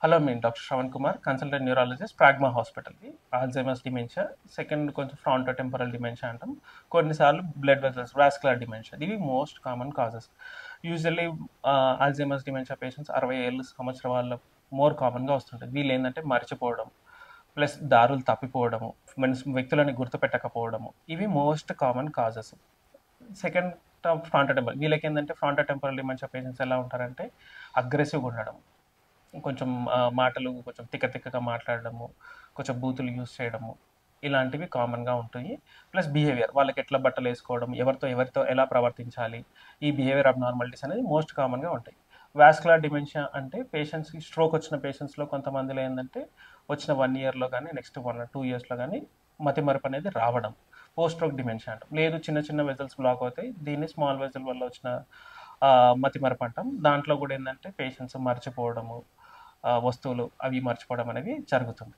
Hello, నేను doctor Shravan Kumar, consultant neurologist, Pragma హాస్పిటల్‌ది. Alzheimer's dementia, second కొంచెం ఫ్రాంటోటెంపోరల్ డిమెన్షియా అంటాం. కొన్నిసార్లు బ్లడ్ వెసల్స్, వాస్కులర్ డిమెన్షియా. ఇవి most common causes. Usually Alzheimer's dementia patients 60 ఏళ్ళ సంవత్సరం వాళ్ళ మోర్ కామన్‌గా వస్తుంటది. వీళ్ళేందంటే మర్చిపోవడం, ప్లస్ దారులు తప్పిపోవడము, వ్యక్తులని గుర్తుపెట్టకపోవడము. ఇవి most common causes. Second frontotemporal. వీళ్ళకేందంటే ఫ్రాంటోటెంపోరల్ డిమెన్షియా పేషెంట్స్ ఎలా ఉంటారంటే అగ్రెసివ్‌గా ఉండడం. కొంచెం మాటలు కొంచెం తిక్కగా మాట్లాడడము, కొంచెం బూతులు యూజ్ చేయడము, ఇలాంటివి కామన్‌గా ఉంటాయి. ప్లస్ బిహేవియర్, వాళ్ళకి ఎట్లా బట్టలేసుకోవడం, ఎవరితో ఎలా ప్రవర్తించాలి, ఈ బిహేవియర్ అబ్‌నార్మాలిటీస్ అనేది మోస్ట్ కామన్‌గా ఉంటాయి. వాస్కులర్ డిమెన్షియా అంటే పేషెంట్స్‌కి స్ట్రోక్ వచ్చిన పేషెంట్స్‌లో కొంతమందిలో ఏందంటే వచ్చిన 1 ఇయర్‌లో గానీ, నెక్స్ట్ 1 ఆర్ 2 ఇయర్స్‌లో గానీ మతిమరుపు అనేది రావడం. పోస్ట్ స్ట్రోక్ డిమెన్షియా అంటాం. లేదు, చిన్న చిన్న వెసల్స్ బ్లాక్ అవుతాయి. దీన్ని స్మాల్ వెసల్ వల్ల వచ్చిన మతిమరుపు అంటాం. దాంట్లో కూడా ఏందంటే పేషెంట్స్ మర్చిపోవడము, వస్తువులు అవి మర్చిపోవడం అనేది జరుగుతుంది.